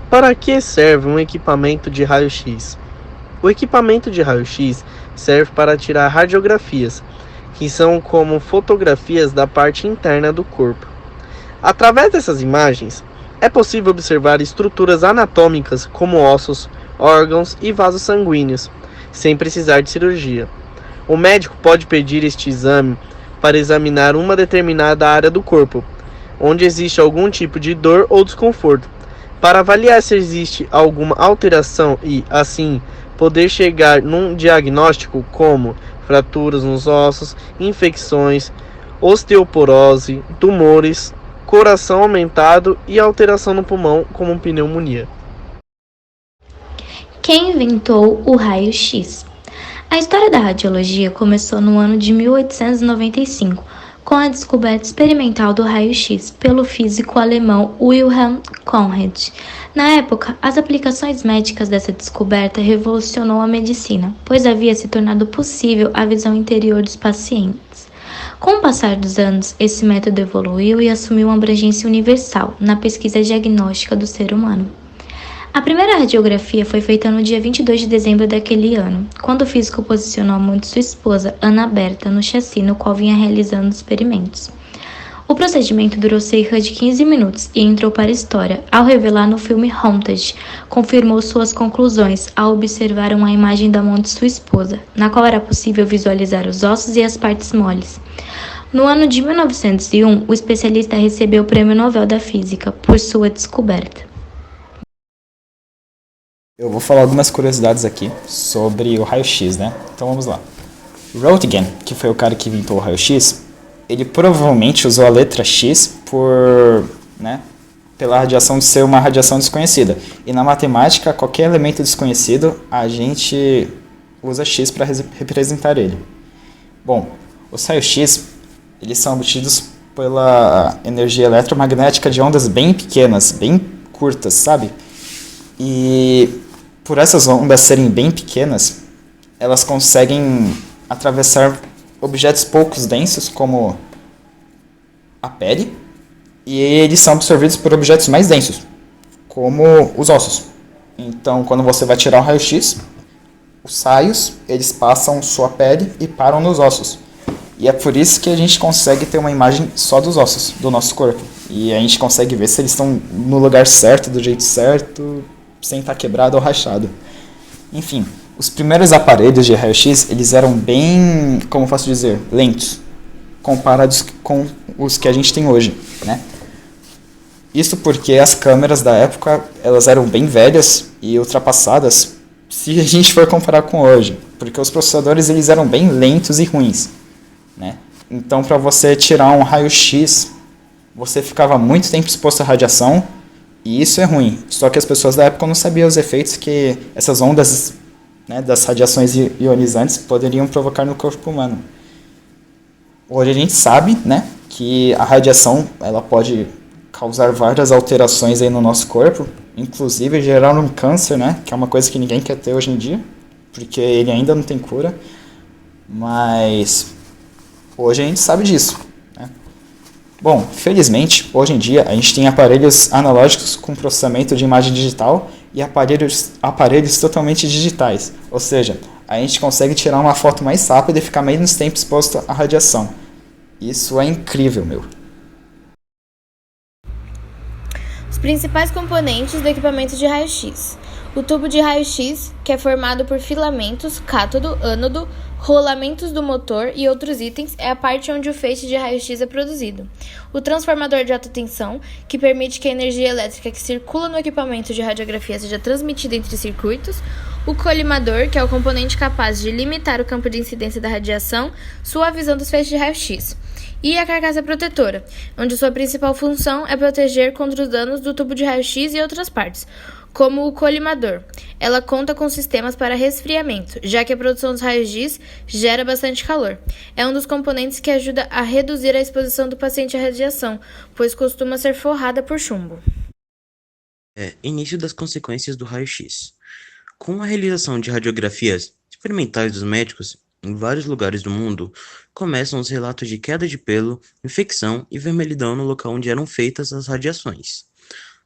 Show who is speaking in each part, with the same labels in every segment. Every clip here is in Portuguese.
Speaker 1: Para que serve um equipamento de raio-x? O equipamento de raio-x serve para tirar radiografias, que são como fotografias da parte interna do corpo. Através dessas imagens, é possível observar estruturas anatômicas como ossos, órgãos e vasos sanguíneos, sem precisar de cirurgia. O médico pode pedir este exame para examinar uma determinada área do corpo, onde existe algum tipo de dor ou desconforto, para avaliar se existe alguma alteração e, assim, poder chegar num diagnóstico como fraturas nos ossos, infecções, osteoporose, tumores, coração aumentado e alteração no pulmão, como pneumonia.
Speaker 2: Quem inventou o raio-x? A história da radiologia começou no ano de 1895, com a descoberta experimental do raio-x pelo físico alemão Wilhelm Conrad. Na época, as aplicações médicas dessa descoberta revolucionou a medicina, pois havia se tornado possível a visão interior dos pacientes. Com o passar dos anos, esse método evoluiu e assumiu uma abrangência universal na pesquisa diagnóstica do ser humano. A primeira radiografia foi feita no dia 22 de dezembro daquele ano, quando o físico posicionou a mão de sua esposa, Ana Berta, no chassi no qual vinha realizando experimentos. O procedimento durou cerca de 15 minutos e entrou para a história, ao revelar no filme Haunted, confirmou suas conclusões ao observar uma imagem da mão de sua esposa, na qual era possível visualizar os ossos e as partes moles. No ano de 1901, o especialista recebeu o Prêmio Nobel da Física por sua descoberta.
Speaker 3: Eu vou falar algumas curiosidades aqui sobre o raio-x, né? Então vamos lá. Röntgen, que foi o cara que inventou o raio-x, ele provavelmente usou a letra X pela radiação de ser uma radiação desconhecida. E na matemática, qualquer elemento desconhecido, a gente usa X para representar ele. Bom, os raios-x, eles são obtidos pela energia eletromagnética de ondas bem pequenas, bem curtas, sabe? E por essas ondas serem bem pequenas, elas conseguem atravessar objetos poucos densos, como a pele, e eles são absorvidos por objetos mais densos, como os ossos. Então, quando você vai tirar o raio-x, os raios, eles passam sua pele e param nos ossos. E é por isso que a gente consegue ter uma imagem só dos ossos, do nosso corpo. E a gente consegue ver se eles estão no lugar certo, do jeito certo, sem estar quebrado ou rachado. Enfim, os primeiros aparelhos de raio-x, eles eram bem, como posso dizer, lentos, comparados com os que a gente tem hoje, né? Isso porque as câmeras da época, elas eram bem velhas e ultrapassadas, se a gente for comparar com hoje, porque os processadores, eles eram bem lentos e ruins, né? Então, para você tirar um raio-x, você ficava muito tempo exposto à radiação, e isso é ruim. Só que as pessoas da época não sabiam os efeitos que essas ondas, né, das radiações ionizantes poderiam provocar no corpo humano. Hoje a gente sabe, né, que a radiação ela pode causar várias alterações aí no nosso corpo, inclusive gerar um câncer, né, que é uma coisa que ninguém quer ter hoje em dia, porque ele ainda não tem cura. Mas hoje a gente sabe disso. Bom, felizmente, hoje em dia, a gente tem aparelhos analógicos com processamento de imagem digital e aparelhos totalmente digitais. Ou seja, a gente consegue tirar uma foto mais rápida e ficar menos tempo exposto à radiação. Isso é incrível, meu.
Speaker 4: Os principais componentes do equipamento de raio-x. O tubo de raio-x, que é formado por filamentos, cátodo, ânodo, rolamentos do motor e outros itens, é a parte onde o feixe de raio-x é produzido. O transformador de alta tensão, que permite que a energia elétrica que circula no equipamento de radiografia seja transmitida entre circuitos. O colimador, que é o componente capaz de limitar o campo de incidência da radiação, suavizando os feixes de raio-x. E a carcaça protetora, onde sua principal função é proteger contra os danos do tubo de raio-x e outras partes, como o colimador. Ela conta com sistemas para resfriamento, já que a produção dos raios-x gera bastante calor. É um dos componentes que ajuda a reduzir a exposição do paciente à radiação, pois costuma ser forrada por chumbo.
Speaker 5: Início das consequências do raio-x. Com a realização de radiografias experimentais dos médicos, Em vários lugares do mundo, começam os relatos de queda de pelo, infecção e vermelhidão no local onde eram feitas as radiações.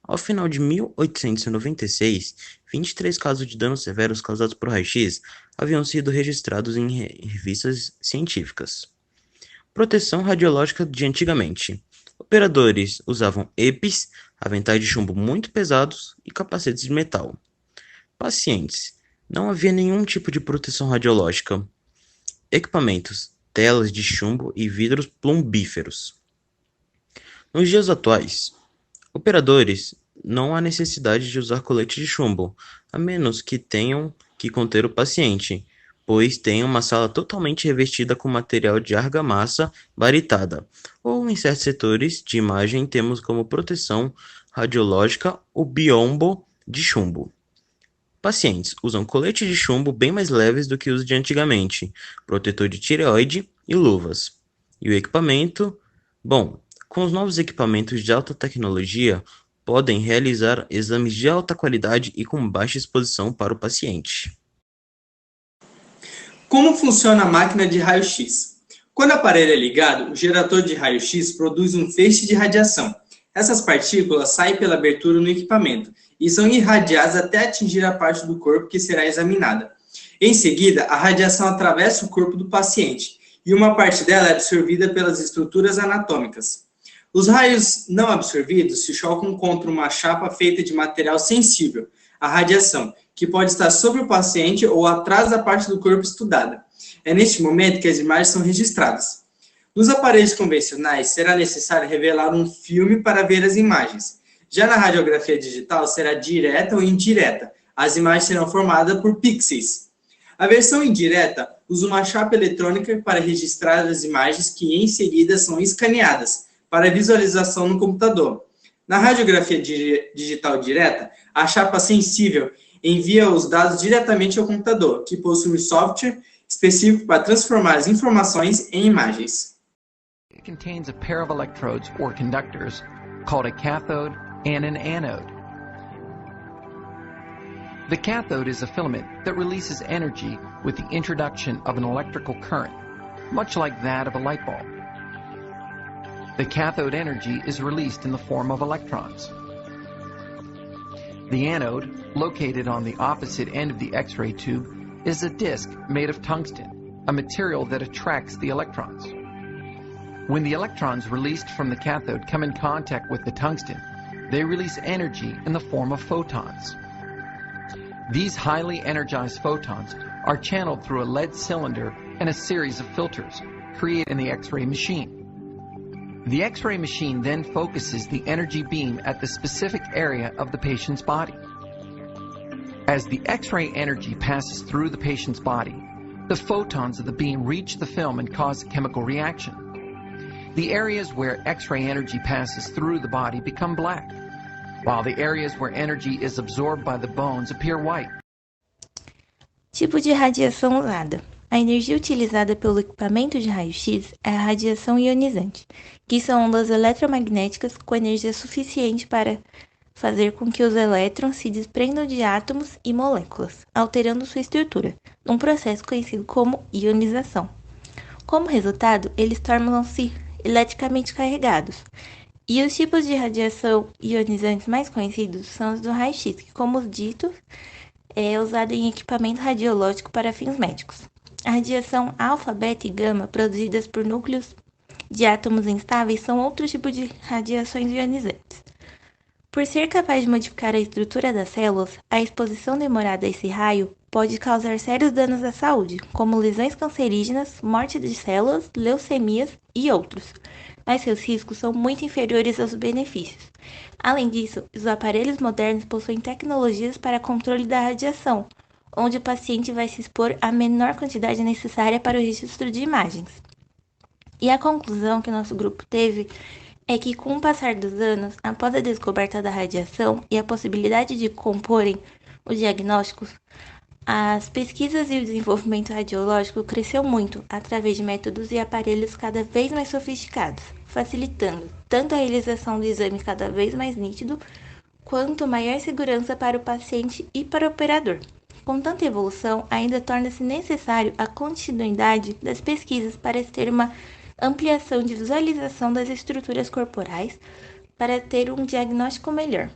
Speaker 5: Ao final de 1896, 23 casos de danos severos causados por raio-x haviam sido registrados em revistas científicas. Proteção radiológica de antigamente. Operadores usavam EPIs, aventais de chumbo muito pesados e capacetes de metal. Pacientes. Não havia nenhum tipo de proteção radiológica. Equipamentos. Telas de chumbo e vidros plumbíferos. Nos dias atuais, operadores, não há necessidade de usar colete de chumbo, a menos que tenham que conter o paciente, pois tem uma sala totalmente revestida com material de argamassa baritada, ou em certos setores de imagem temos como proteção radiológica o biombo de chumbo. Pacientes usam coletes de chumbo bem mais leves do que os de antigamente, protetor de tireoide e luvas. E o equipamento? Bom, com os novos equipamentos de alta tecnologia, podem realizar exames de alta qualidade e com baixa exposição para o paciente.
Speaker 6: Como funciona a máquina de raio-x? Quando o aparelho é ligado, o gerador de raio-x produz um feixe de radiação. Essas partículas saem pela abertura no equipamento e são irradiadas até atingir a parte do corpo que será examinada. Em seguida, a radiação atravessa o corpo do paciente e uma parte dela é absorvida pelas estruturas anatômicas. Os raios não absorvidos se chocam contra uma chapa feita de material sensível à radiação, que pode estar sobre o paciente ou atrás da parte do corpo estudada. É neste momento que as imagens são registradas. Nos aparelhos convencionais, será necessário revelar um filme para ver as imagens. Já na radiografia digital, será direta ou indireta. As imagens serão formadas por pixels. A versão indireta usa uma chapa eletrônica para registrar as imagens que em seguida são escaneadas para visualização no computador. Na radiografia digital direta, a chapa sensível envia os dados diretamente ao computador, que possui um software específico para transformar as informações em imagens.
Speaker 7: It contains a pair of electrodes or conductors called a cathode and an anode. The cathode is a filament that releases energy with the introduction of an electrical current, much like that of a light bulb. The cathode energy is released in the form of electrons. The anode, located on the opposite end of the X-ray tube, is a disc made of tungsten, a material that attracts the electrons. When the electrons released from the cathode come in contact with the tungsten, they release energy in the form of photons. These highly energized photons are channeled through a lead cylinder and a series of filters created in the X-ray machine. The X-ray machine then focuses the energy beam at the specific area of the patient's body. As the X-ray energy passes through the patient's body, the photons of the beam reach the film and cause a chemical reaction. The areas where X-ray energy passes through the body become black, while the areas where energy is absorbed by the bones appear white.
Speaker 2: Tipo de radiação usada. A energia utilizada pelo equipamento de raio-x é a radiação ionizante, que são ondas eletromagnéticas com energia suficiente para fazer com que os elétrons se desprendam de átomos e moléculas, alterando sua estrutura, num processo conhecido como ionização. Como resultado, eles tornam-se eletricamente carregados. E os tipos de radiação ionizantes mais conhecidos são os do raio-x, que, como dito, é usado em equipamento radiológico para fins médicos. A radiação alfa, beta e gama, produzidas por núcleos de átomos instáveis, são outro tipo de radiações ionizantes. Por ser capaz de modificar a estrutura das células, a exposição demorada a esse raio pode causar sérios danos à saúde, como lesões cancerígenas, morte de células, leucemias e outros, mas seus riscos são muito inferiores aos benefícios. Além disso, os aparelhos modernos possuem tecnologias para controle da radiação, onde o paciente vai se expor à menor quantidade necessária para o registro de imagens. E a conclusão que nosso grupo teve é que, com o passar dos anos, após a descoberta da radiação e a possibilidade de comporem os diagnósticos, as pesquisas e o desenvolvimento radiológico cresceu muito através de métodos e aparelhos cada vez mais sofisticados, facilitando tanto a realização do exame cada vez mais nítido, quanto maior segurança para o paciente e para o operador. Com tanta evolução, ainda torna-se necessário a continuidade das pesquisas para ter uma ampliação de visualização das estruturas corporais, para ter um diagnóstico melhor.